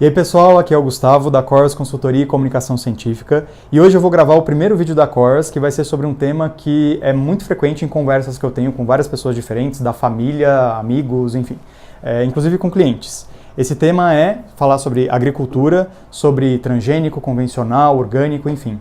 E aí pessoal, aqui é o Gustavo da Chorus Consultoria e Comunicação Científica e hoje eu vou gravar o primeiro vídeo da Chorus que vai ser sobre um tema que é muito frequente em conversas que eu tenho com várias pessoas diferentes, da família, amigos, enfim, inclusive com clientes. Esse tema é falar sobre agricultura, sobre transgênico, convencional, orgânico, enfim,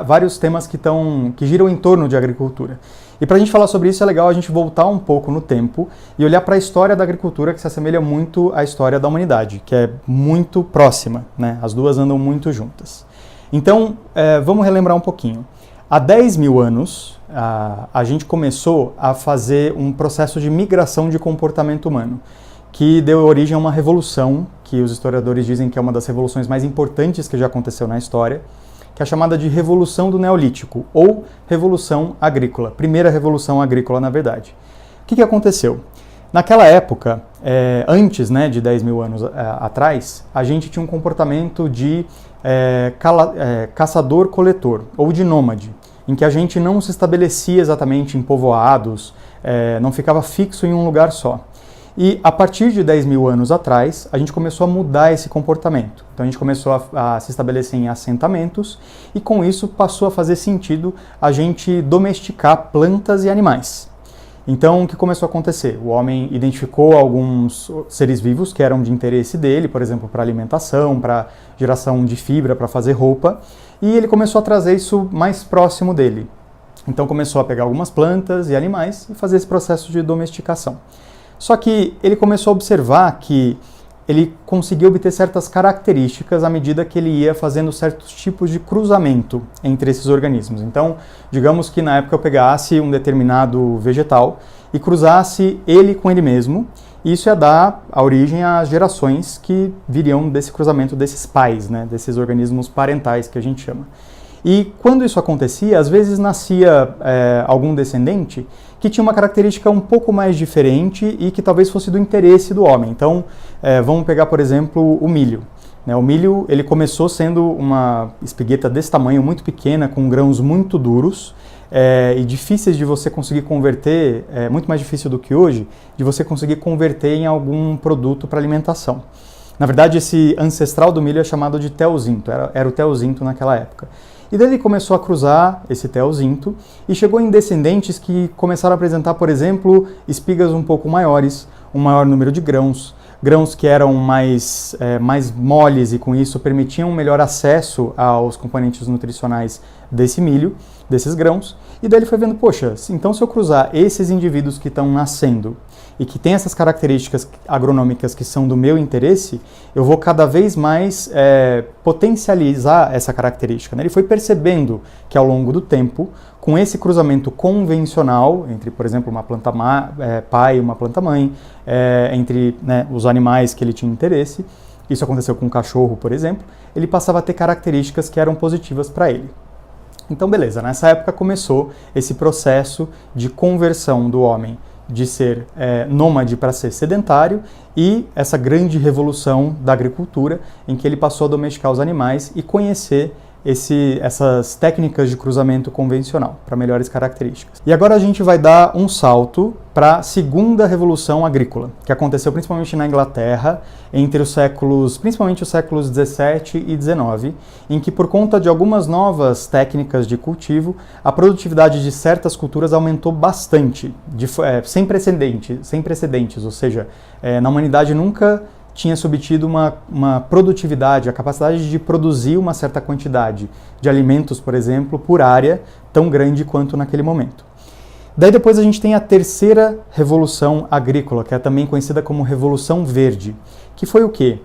vários temas que giram em torno de agricultura. E para a gente falar sobre isso é legal a gente voltar um pouco no tempo e olhar para a história da agricultura que se assemelha muito à história da humanidade, que é muito próxima, né? As duas andam muito juntas. Então, vamos relembrar um pouquinho. Há 10 mil anos, a gente começou a fazer um processo de migração de comportamento humano, que deu origem a uma revolução, que os historiadores dizem que é uma das revoluções mais importantes que já aconteceu na história, que é chamada de Revolução do Neolítico, ou Revolução Agrícola, primeira Revolução Agrícola, na verdade. O que aconteceu? Naquela época, antes de 10 mil anos atrás, a gente tinha um comportamento de caçador-coletor, ou de nômade, em que a gente não se estabelecia exatamente em povoados, não ficava fixo em um lugar só. E a partir de 10 mil anos atrás, a gente começou a mudar esse comportamento. Então a gente começou a se estabelecer em assentamentos e com isso passou a fazer sentido a gente domesticar plantas e animais. Então o que começou a acontecer? O homem identificou alguns seres vivos que eram de interesse dele, por exemplo, para alimentação, para geração de fibra, para fazer roupa, e ele começou a trazer isso mais próximo dele. Então começou a pegar algumas plantas e animais e fazer esse processo de domesticação. Só que ele começou a observar que ele conseguia obter certas características à medida que ele ia fazendo certos tipos de cruzamento entre esses organismos. Então, digamos que na época eu pegasse um determinado vegetal e cruzasse ele com ele mesmo, e isso ia dar a origem às gerações que viriam desse cruzamento desses pais, desses organismos parentais que a gente chama. E quando isso acontecia, às vezes nascia algum descendente que tinha uma característica um pouco mais diferente e que talvez fosse do interesse do homem. Então, vamos pegar, por exemplo, o milho. O milho ele começou sendo uma espigueta desse tamanho, muito pequena, com grãos muito duros e difíceis de você conseguir converter, muito mais difícil do que hoje, de você conseguir converter em algum produto para alimentação. Na verdade, esse ancestral do milho é chamado de teozinto, era o teozinto naquela época. E daí ele começou a cruzar esse teozinto e chegou em descendentes que começaram a apresentar, por exemplo, espigas um pouco maiores, um maior número de grãos que eram mais moles e com isso permitiam um melhor acesso aos componentes nutricionais desse milho, desses grãos. E daí ele foi vendo, poxa, então se eu cruzar esses indivíduos que estão nascendo e que têm essas características agronômicas que são do meu interesse, eu vou cada vez mais potencializar essa característica. Ele foi percebendo que ao longo do tempo, com esse cruzamento convencional entre, por exemplo, uma planta pai e uma planta mãe, entre os animais que ele tinha interesse, isso aconteceu com o cachorro, por exemplo, ele passava a ter características que eram positivas para ele. Então, beleza, nessa época começou esse processo de conversão do homem de ser nômade para ser sedentário e essa grande revolução da agricultura em que ele passou a domesticar os animais e conhecer essas técnicas de cruzamento convencional para melhores características. E agora a gente vai dar um salto para a segunda revolução agrícola, que aconteceu principalmente na Inglaterra, principalmente os séculos 17 e 19, em que por conta de algumas novas técnicas de cultivo, a produtividade de certas culturas aumentou bastante, sem precedentes, ou seja, na humanidade nunca tinha se obtido uma produtividade, a capacidade de produzir uma certa quantidade de alimentos, por exemplo, por área, tão grande quanto naquele momento. Daí depois a gente tem a terceira revolução agrícola, que é também conhecida como Revolução Verde, que foi o quê?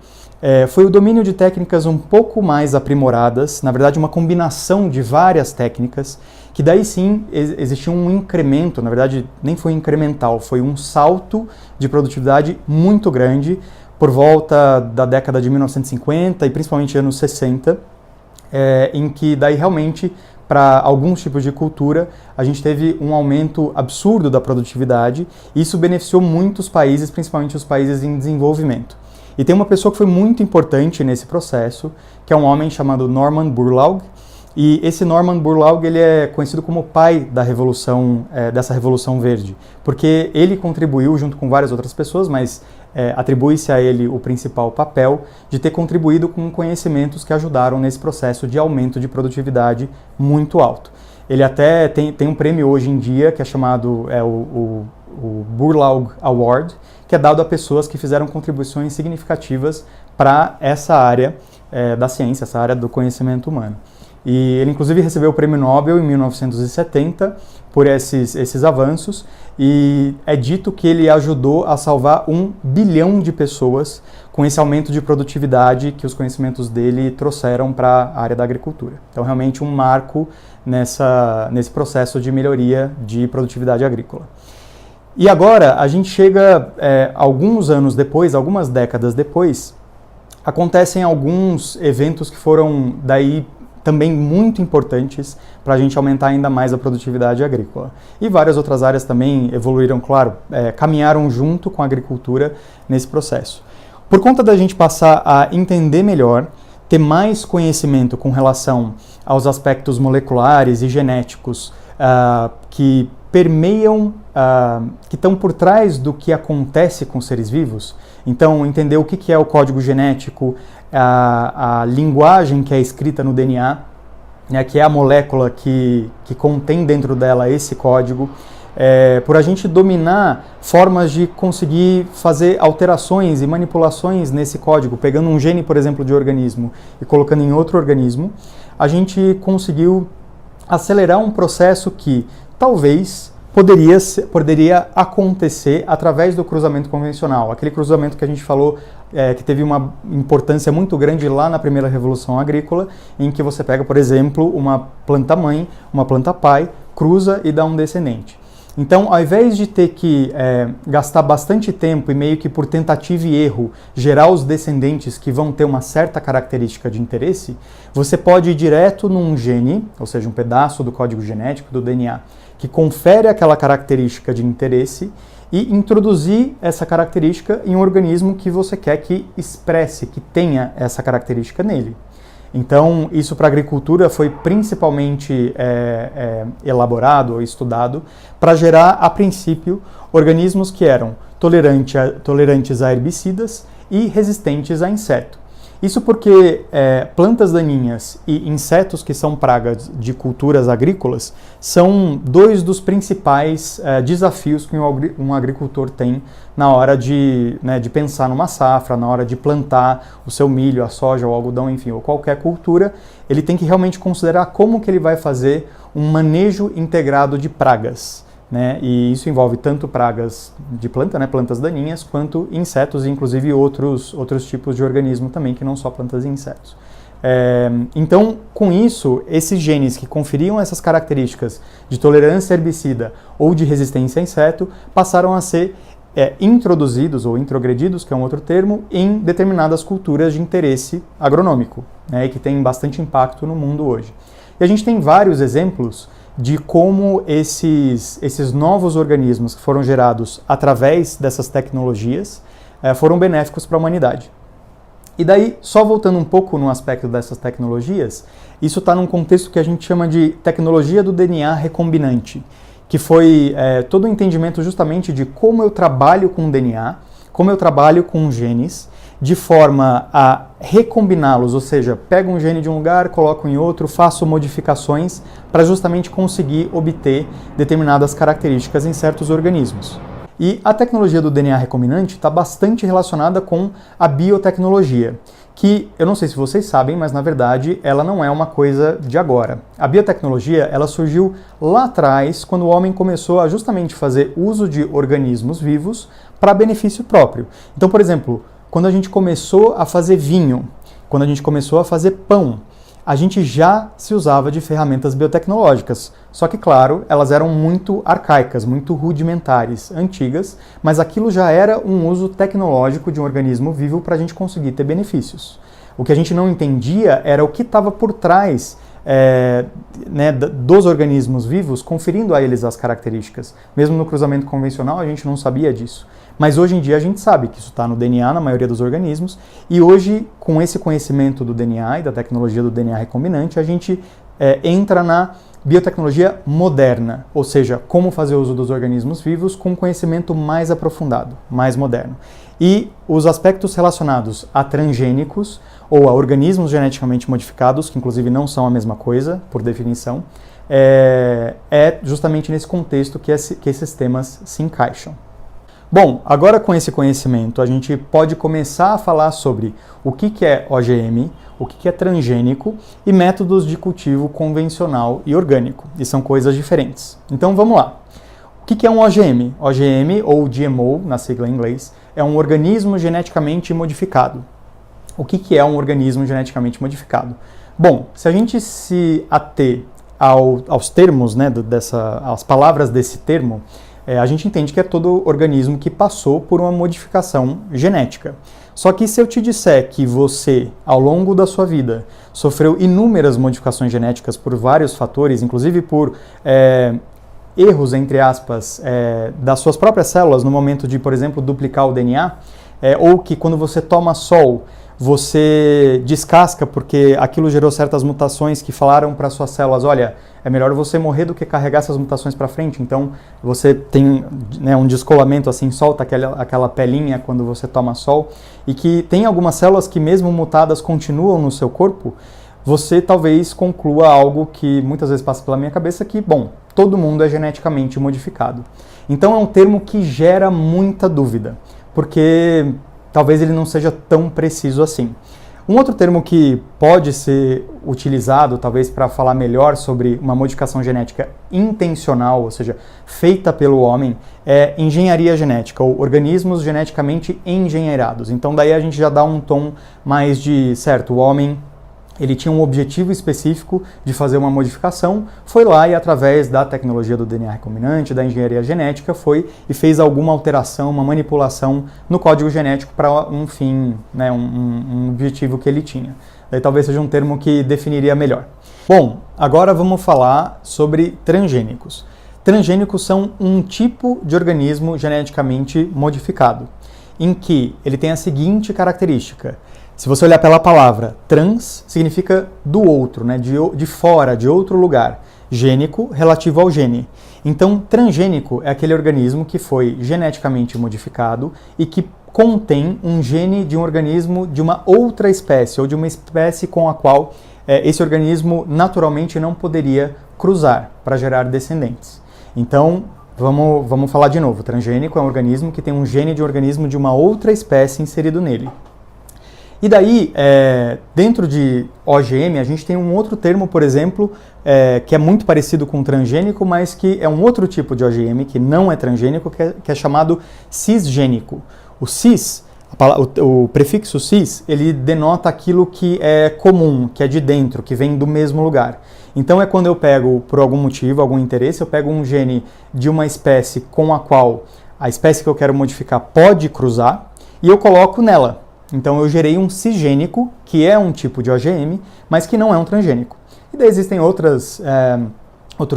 Foi o domínio de técnicas um pouco mais aprimoradas, na verdade uma combinação de várias técnicas, que daí sim existia um incremento, na verdade nem foi incremental, foi um salto de produtividade muito grande, por volta da década de 1950 e principalmente anos 60, em que daí realmente, para alguns tipos de cultura, a gente teve um aumento absurdo da produtividade e isso beneficiou muitos países, principalmente os países em desenvolvimento. E tem uma pessoa que foi muito importante nesse processo, que é um homem chamado Norman Borlaug, e esse Norman Borlaug ele é conhecido como o pai da revolução, dessa Revolução Verde, porque ele contribuiu junto com várias outras pessoas, mas atribui-se a ele o principal papel de ter contribuído com conhecimentos que ajudaram nesse processo de aumento de produtividade muito alto. Ele até tem um prêmio hoje em dia que é chamado o Borlaug Award, que é dado a pessoas que fizeram contribuições significativas para essa área da ciência, essa área do conhecimento humano. E ele inclusive recebeu o Prêmio Nobel em 1970 por esses avanços, e é dito que ele ajudou a salvar 1 bilhão de pessoas com esse aumento de produtividade que os conhecimentos dele trouxeram para a área da agricultura. Então, realmente um marco nesse processo de melhoria de produtividade agrícola. E agora, a gente chega alguns anos depois, algumas décadas depois, acontecem alguns eventos que foram daí também muito importantes para a gente aumentar ainda mais a produtividade agrícola. E várias outras áreas também evoluíram, claro, caminharam junto com a agricultura nesse processo. Por conta da gente passar a entender melhor, ter mais conhecimento com relação aos aspectos moleculares e genéticos que permeiam, que estão por trás do que acontece com seres vivos. Então, entender o que é o código genético, a linguagem que é escrita no DNA, né, que é a molécula que contém dentro dela esse código, por a gente dominar formas de conseguir fazer alterações e manipulações nesse código, pegando um gene, por exemplo, de organismo e colocando em outro organismo, a gente conseguiu acelerar um processo que talvez poderia acontecer através do cruzamento convencional, aquele cruzamento que a gente falou que teve uma importância muito grande lá na primeira revolução agrícola, em que você pega, por exemplo, uma planta mãe, uma planta pai, cruza e dá um descendente. Então, ao invés de ter que gastar bastante tempo e meio que por tentativa e erro gerar os descendentes que vão ter uma certa característica de interesse, você pode ir direto num gene, ou seja, um pedaço do código genético, do DNA, que confere aquela característica de interesse e introduzir essa característica em um organismo que você quer que expresse, que tenha essa característica nele. Então, isso para a agricultura foi principalmente elaborado ou estudado para gerar, a princípio, organismos que eram tolerantes a herbicidas e resistentes a inseto. Isso porque plantas daninhas e insetos que são pragas de culturas agrícolas são dois dos principais desafios que um agricultor tem na hora de pensar numa safra, na hora de plantar o seu milho, a soja, o algodão, enfim, ou qualquer cultura. Ele tem que realmente considerar como que ele vai fazer um manejo integrado de pragas. Né? E isso envolve tanto pragas de planta, né, plantas daninhas, quanto insetos e inclusive outros tipos de organismo também, que não só plantas e insetos. Então, com isso, esses genes que conferiam essas características de tolerância a herbicida ou de resistência a inseto passaram a ser introduzidos ou introgredidos, que é um outro termo, em determinadas culturas de interesse agronômico, né, e que tem bastante impacto no mundo hoje. E a gente tem vários exemplos de como esses novos organismos que foram gerados através dessas tecnologias foram benéficos para a humanidade. E daí, só voltando um pouco no aspecto dessas tecnologias, isso está num contexto que a gente chama de tecnologia do DNA recombinante, que foi todo o entendimento justamente de como eu trabalho com o DNA, como eu trabalho com genes, de forma a recombiná-los, ou seja, pego um gene de um lugar, coloco em outro, faço modificações para justamente conseguir obter determinadas características em certos organismos. E a tecnologia do DNA recombinante está bastante relacionada com a biotecnologia, que eu não sei se vocês sabem, mas na verdade ela não é uma coisa de agora. A biotecnologia ela surgiu lá atrás, quando o homem começou a justamente fazer uso de organismos vivos para benefício próprio. Então, por exemplo, quando a gente começou a fazer vinho, quando a gente começou a fazer pão, a gente já se usava de ferramentas biotecnológicas. Só que, claro, elas eram muito arcaicas, muito rudimentares, antigas, mas aquilo já era um uso tecnológico de um organismo vivo para a gente conseguir ter benefícios. O que a gente não entendia era o que estava por trás dos organismos vivos, conferindo a eles as características. Mesmo no cruzamento convencional, a gente não sabia disso. Mas hoje em dia a gente sabe que isso está no DNA, na maioria dos organismos, e hoje, com esse conhecimento do DNA e da tecnologia do DNA recombinante, a gente entra na biotecnologia moderna, ou seja, como fazer uso dos organismos vivos com conhecimento mais aprofundado, mais moderno. E os aspectos relacionados a transgênicos ou a organismos geneticamente modificados, que inclusive não são a mesma coisa, por definição, é justamente nesse contexto que esses temas se encaixam. Bom, agora com esse conhecimento a gente pode começar a falar sobre o que é OGM, o que é transgênico e métodos de cultivo convencional e orgânico, e são coisas diferentes. Então vamos lá. O que é um OGM? OGM, ou GMO, na sigla em inglês, é um organismo geneticamente modificado. O que é um organismo geneticamente modificado? Bom, se a gente se ater aos termos, né, às palavras desse termo, a gente entende que é todo organismo que passou por uma modificação genética. Só que se eu te disser que você, ao longo da sua vida, sofreu inúmeras modificações genéticas por vários fatores, inclusive por erros, entre aspas, das suas próprias células no momento de, por exemplo, duplicar o DNA, ou que quando você toma sol, você descasca porque aquilo gerou certas mutações que falaram para suas células, olha, é melhor você morrer do que carregar essas mutações para frente. Então você tem, né, um descolamento assim, solta aquela pelinha quando você toma sol, e que tem algumas células que mesmo mutadas continuam no seu corpo. Você talvez conclua algo que muitas vezes passa pela minha cabeça, que, bom, todo mundo é geneticamente modificado. Então é um termo que gera muita dúvida, porque talvez ele não seja tão preciso assim. Um outro termo que pode ser utilizado, talvez para falar melhor sobre uma modificação genética intencional, ou seja, feita pelo homem, é engenharia genética, ou organismos geneticamente engenheirados. Então daí a gente já dá um tom mais de, certo, o homem, ele tinha um objetivo específico de fazer uma modificação, foi lá e através da tecnologia do DNA recombinante, da engenharia genética, foi e fez alguma alteração, uma manipulação no código genético para um fim, né, um objetivo que ele tinha. Daí talvez seja um termo que definiria melhor. Bom, agora vamos falar sobre transgênicos. Transgênicos são um tipo de organismo geneticamente modificado, em que ele tem a seguinte característica. Se você olhar pela palavra, trans significa do outro, né? de fora, de outro lugar. Gênico, relativo ao gene. Então, transgênico é aquele organismo que foi geneticamente modificado e que contém um gene de um organismo de uma outra espécie, ou de uma espécie com a qual esse organismo naturalmente não poderia cruzar para gerar descendentes. Então, vamos falar de novo. Transgênico é um organismo que tem um gene de um organismo de uma outra espécie inserido nele. E daí, dentro de OGM, a gente tem um outro termo, por exemplo, que é muito parecido com transgênico, mas que é um outro tipo de OGM, que não é transgênico, que é chamado cisgênico. O cis, o prefixo cis, ele denota aquilo que é comum, que é de dentro, que vem do mesmo lugar. Então é quando eu pego, por algum motivo, algum interesse, eu pego um gene de uma espécie com a qual a espécie que eu quero modificar pode cruzar, e eu coloco nela. Então eu gerei um cisgênico, que é um tipo de OGM, mas que não é um transgênico. E daí existem outros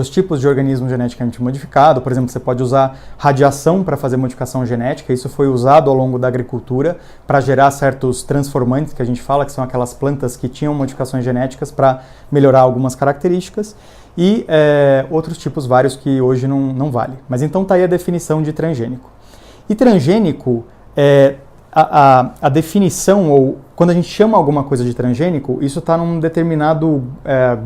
tipos de organismo geneticamente modificado. Por exemplo, você pode usar radiação para fazer modificação genética. Isso foi usado ao longo da agricultura para gerar certos transformantes, que a gente fala que são aquelas plantas que tinham modificações genéticas para melhorar algumas características. E outros tipos vários que hoje não vale. Mas então está aí a definição de transgênico. E transgênico a definição, ou quando a gente chama alguma coisa de transgênico, isso está num determinado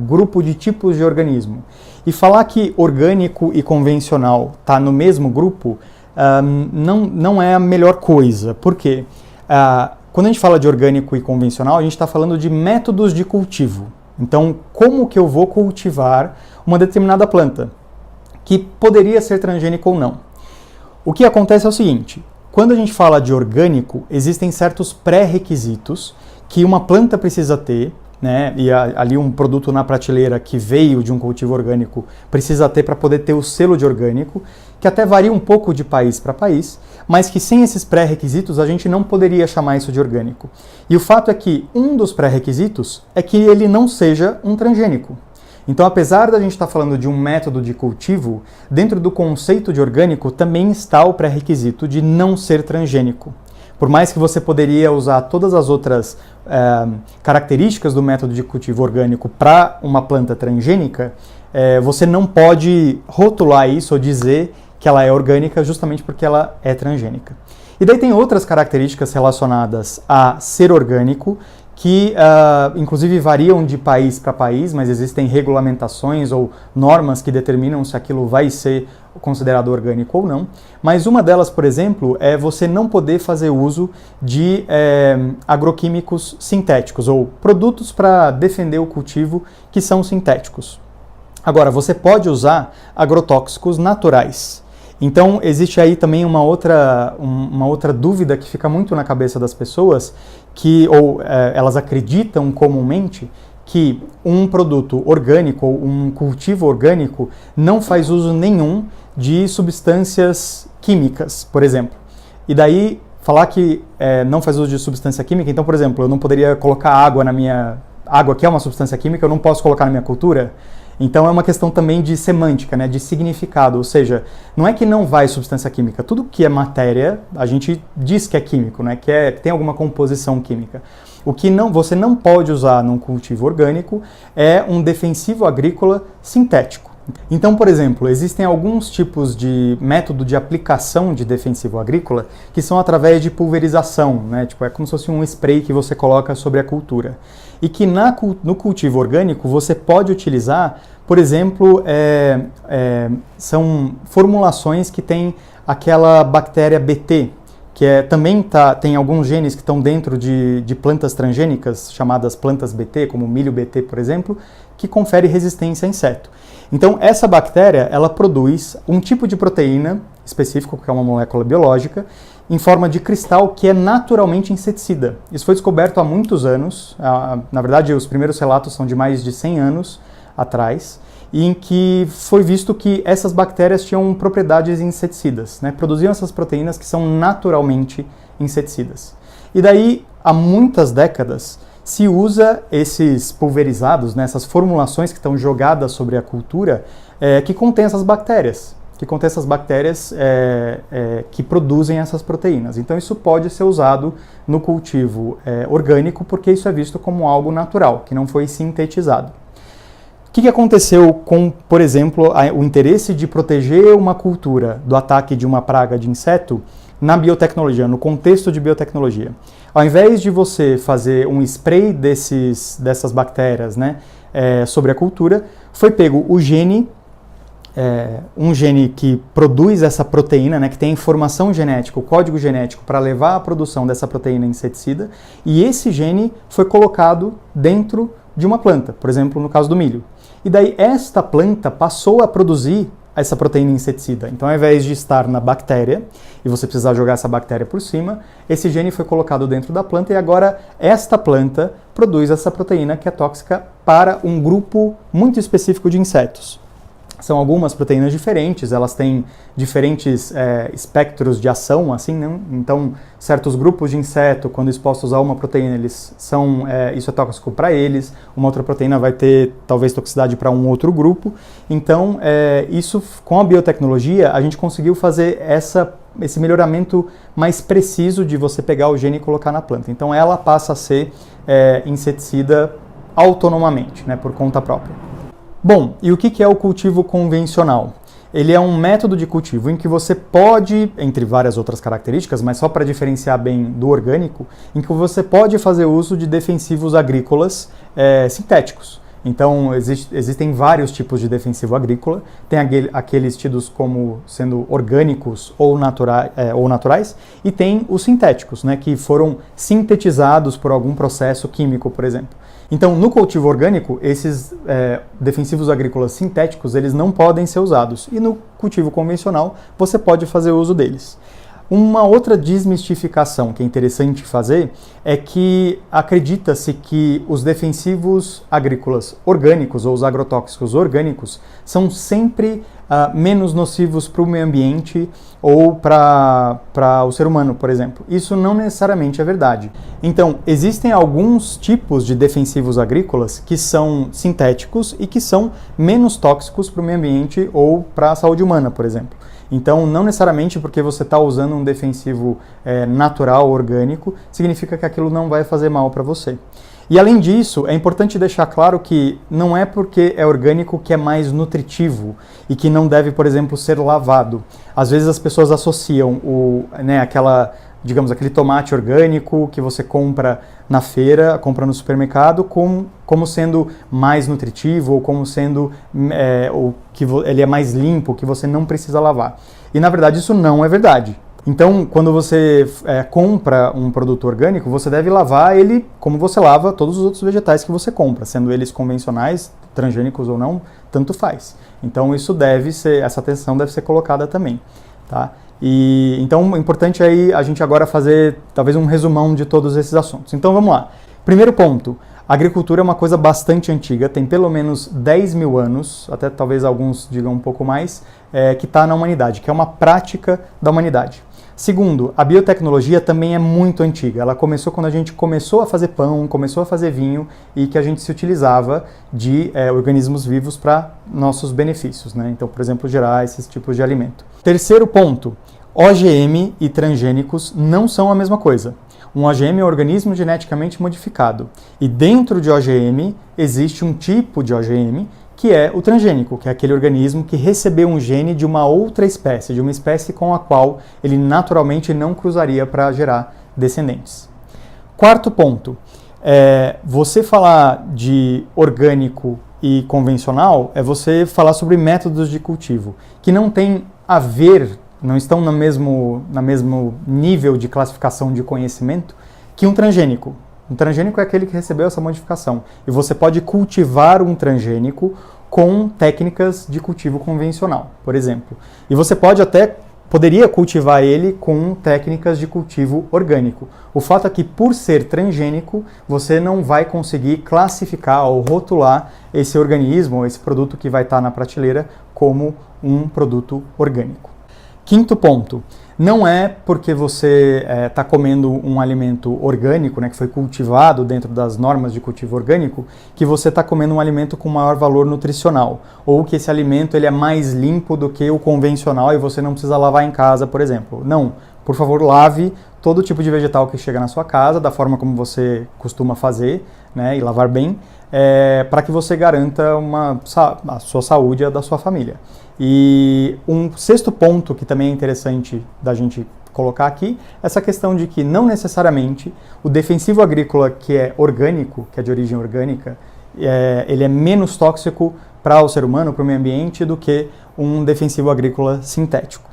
grupo de tipos de organismo. E falar que orgânico e convencional está no mesmo grupo não é a melhor coisa. Por quê? Quando a gente fala de orgânico e convencional, a gente está falando de métodos de cultivo. Então, como que eu vou cultivar uma determinada planta, que poderia ser transgênico ou não? O que acontece é o seguinte. Quando a gente fala de orgânico, existem certos pré-requisitos que uma planta precisa ter, né? E ali um produto na prateleira que veio de um cultivo orgânico precisa ter para poder ter o selo de orgânico, que até varia um pouco de país para país, mas que sem esses pré-requisitos a gente não poderia chamar isso de orgânico. E o fato é que um dos pré-requisitos é que ele não seja um transgênico. Então, apesar da gente estar falando de um método de cultivo, dentro do conceito de orgânico também está o pré-requisito de não ser transgênico. Por mais que você poderia usar todas as outras características do método de cultivo orgânico para uma planta transgênica, você não pode rotular isso ou dizer que ela é orgânica justamente porque ela é transgênica. E daí tem outras características relacionadas a ser orgânico, que inclusive variam de país para país, mas existem regulamentações ou normas que determinam se aquilo vai ser considerado orgânico ou não. Mas uma delas, por exemplo, é você não poder fazer uso de agroquímicos sintéticos ou produtos para defender o cultivo que são sintéticos. Agora, você pode usar agrotóxicos naturais. Então, existe aí também uma outra dúvida que fica muito na cabeça das pessoas, elas acreditam comumente que um produto orgânico ou um cultivo orgânico não faz uso nenhum de substâncias químicas, por exemplo. E daí, falar que não faz uso de substância química, então, por exemplo, eu não poderia colocar água na minha... Água que é uma substância química, eu não posso colocar na minha cultura? Então é uma questão também de semântica, né, de significado, ou seja, não é que não vai substância química, tudo que é matéria, a gente diz que é químico, né, que tem alguma composição química. O que você não pode usar num cultivo orgânico é um defensivo agrícola sintético. Então, por exemplo, existem alguns tipos de método de aplicação de defensivo agrícola que são através de pulverização, né? Tipo, é como se fosse um spray que você coloca sobre a cultura. E que no cultivo orgânico você pode utilizar, por exemplo, são formulações que tem aquela bactéria Bt, que também tem alguns genes que estão dentro de plantas transgênicas, chamadas plantas Bt, como o milho Bt, por exemplo, que confere resistência a inseto. Então, essa bactéria, ela produz um tipo de proteína específico, que é uma molécula biológica, em forma de cristal, que é naturalmente inseticida. Isso foi descoberto há muitos anos, na verdade, os primeiros relatos são de mais de 100 anos atrás, e em que foi visto que essas bactérias tinham propriedades inseticidas, né? Produziam essas proteínas que são naturalmente inseticidas. E daí, há muitas décadas, se usa esses pulverizados, né, essas formulações que estão jogadas sobre a cultura, que contém essas bactérias, que produzem essas proteínas. Então isso pode ser usado no cultivo orgânico, porque isso é visto como algo natural, que não foi sintetizado. O que aconteceu com, por exemplo, o interesse de proteger uma cultura do ataque de uma praga de inseto na biotecnologia, no contexto de biotecnologia? Ao invés de você fazer um spray dessas bactérias, né, sobre a cultura, foi pego o gene, um gene que produz essa proteína, né, que tem a informação genética, o código genético para levar à produção dessa proteína inseticida, e esse gene foi colocado dentro de uma planta, por exemplo, no caso do milho. E daí esta planta passou a produzir essa proteína inseticida. Então, ao invés de estar na bactéria, e você precisar jogar essa bactéria por cima, esse gene foi colocado dentro da planta e agora esta planta produz essa proteína que é tóxica para um grupo muito específico de insetos. São algumas proteínas diferentes, elas têm diferentes espectros de ação, assim, né? Então, certos grupos de inseto, quando expostos a uma proteína, isso é tóxico para eles, uma outra proteína vai ter, talvez, toxicidade para um outro grupo. Então, isso, com a biotecnologia, a gente conseguiu fazer esse melhoramento mais preciso de você pegar o gene e colocar na planta. Então, ela passa a ser inseticida autonomamente, né, por conta própria. Bom, e o que é o cultivo convencional? Ele é um método de cultivo em que você pode, entre várias outras características, mas só para diferenciar bem do orgânico, em que você pode fazer uso de defensivos agrícolas sintéticos. Então, existem vários tipos de defensivo agrícola, tem aqueles tidos como sendo orgânicos ou naturais, e tem os sintéticos, né, que foram sintetizados por algum processo químico, por exemplo. Então, no cultivo orgânico, esses defensivos agrícolas sintéticos, eles não podem ser usados. E no cultivo convencional, você pode fazer uso deles. Uma outra desmistificação que é interessante fazer é que acredita-se que os defensivos agrícolas orgânicos ou os agrotóxicos orgânicos são sempre menos nocivos para o meio ambiente ou para o ser humano, por exemplo. Isso não necessariamente é verdade. Então, existem alguns tipos de defensivos agrícolas que são sintéticos e que são menos tóxicos para o meio ambiente ou para a saúde humana, por exemplo. Então, não necessariamente porque você está usando um defensivo natural, orgânico, significa que aquilo não vai fazer mal para você. E além disso, é importante deixar claro que não é porque é orgânico que é mais nutritivo e que não deve, por exemplo, ser lavado. Às vezes as pessoas associam aquela digamos, aquele tomate orgânico que você compra na feira, compra no supermercado, como sendo mais nutritivo ou como sendo ou que ele é mais limpo, que você não precisa lavar. E na verdade isso não é verdade. Então, quando você compra um produto orgânico, você deve lavar ele como você lava todos os outros vegetais que você compra, sendo eles convencionais, transgênicos ou não, tanto faz. Então, essa atenção deve ser colocada também, tá? E então, é importante aí a gente agora fazer talvez um resumão de todos esses assuntos. Então, vamos lá. Primeiro ponto. A agricultura é uma coisa bastante antiga, tem pelo menos 10 mil anos, até talvez alguns digam um pouco mais, que está na humanidade, que é uma prática da humanidade. Segundo, a biotecnologia também é muito antiga. Ela começou quando a gente começou a fazer pão, começou a fazer vinho e que a gente se utilizava de organismos vivos para nossos benefícios, né? Então, por exemplo, gerar esses tipos de alimento. Terceiro ponto, OGM e transgênicos não são a mesma coisa. Um OGM é um organismo geneticamente modificado. E dentro de OGM existe um tipo de OGM que é o transgênico, que é aquele organismo que recebeu um gene de uma outra espécie, de uma espécie com a qual ele naturalmente não cruzaria para gerar descendentes. Quarto ponto, você falar de orgânico e convencional é você falar sobre métodos de cultivo, que não tem a ver, não estão no mesmo nível de classificação de conhecimento que um transgênico. Um transgênico é aquele que recebeu essa modificação. E você pode cultivar um transgênico com técnicas de cultivo convencional, por exemplo. E você poderia cultivar ele com técnicas de cultivo orgânico. O fato é que, por ser transgênico, você não vai conseguir classificar ou rotular esse organismo, ou esse produto que vai estar na prateleira, como um produto orgânico. Quinto ponto. Não é porque você está comendo um alimento orgânico, né, que foi cultivado dentro das normas de cultivo orgânico, que você está comendo um alimento com maior valor nutricional, ou que esse alimento ele é mais limpo do que o convencional e você não precisa lavar em casa, por exemplo. Não, por favor, lave todo tipo de vegetal que chega na sua casa, da forma como você costuma fazer, né, e lavar bem, para que você garanta a sua saúde e a da sua família. E um sexto ponto que também é interessante da gente colocar aqui, essa questão de que não necessariamente o defensivo agrícola que é orgânico, que é de origem orgânica, ele é menos tóxico para o ser humano, para o meio ambiente, do que um defensivo agrícola sintético.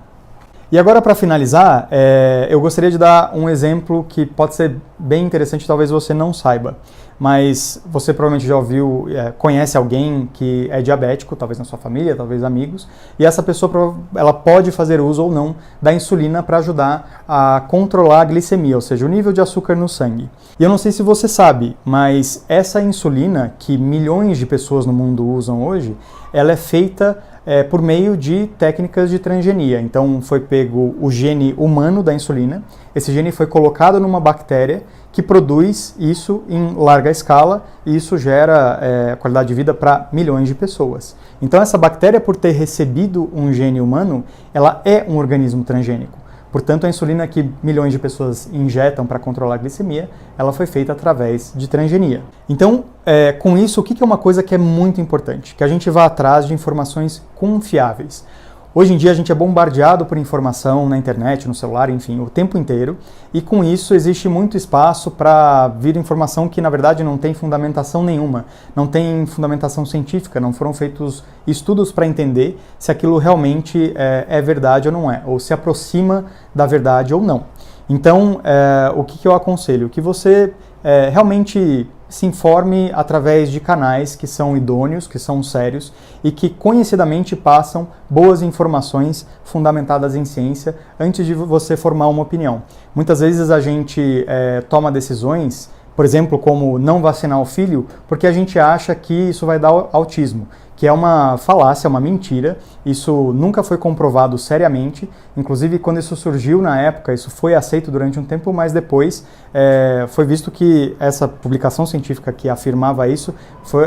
E agora, para finalizar, eu gostaria de dar um exemplo que pode ser bem interessante, talvez você não saiba, mas você provavelmente já ouviu, conhece alguém que é diabético, talvez na sua família, talvez amigos, e essa pessoa ela pode fazer uso ou não da insulina para ajudar a controlar a glicemia, ou seja, o nível de açúcar no sangue. E eu não sei se você sabe, mas essa insulina que milhões de pessoas no mundo usam hoje, ela é feita por meio de técnicas de transgenia. Então foi pego o gene humano da insulina, esse gene foi colocado numa bactéria que produz isso em larga escala e isso gera qualidade de vida para milhões de pessoas. Então essa bactéria, por ter recebido um gene humano, ela é um organismo transgênico. Portanto, a insulina que milhões de pessoas injetam para controlar a glicemia, ela foi feita através de transgenia. Então, com isso, o que é uma coisa que é muito importante? Que a gente vá atrás de informações confiáveis. Hoje em dia a gente é bombardeado por informação na internet, no celular, enfim, o tempo inteiro, e com isso existe muito espaço para vir informação que na verdade não tem fundamentação nenhuma, não tem fundamentação científica, não foram feitos estudos para entender se aquilo realmente é verdade ou não é, ou se aproxima da verdade ou não. Então, o que eu aconselho? Que você realmente se informe através de canais que são idôneos, que são sérios e que conhecidamente passam boas informações fundamentadas em ciência antes de você formar uma opinião. Muitas vezes a gente toma decisões, por exemplo, como não vacinar o filho, porque a gente acha que isso vai dar autismo, que é uma falácia, uma mentira. Isso nunca foi comprovado seriamente. Inclusive, quando isso surgiu na época, isso foi aceito durante um tempo, mas depois foi visto que essa publicação científica que afirmava isso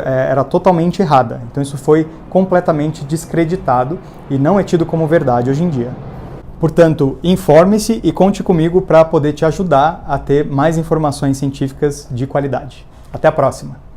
era totalmente errada. Então isso foi completamente descreditado e não é tido como verdade hoje em dia. Portanto, informe-se e conte comigo para poder te ajudar a ter mais informações científicas de qualidade. Até a próxima!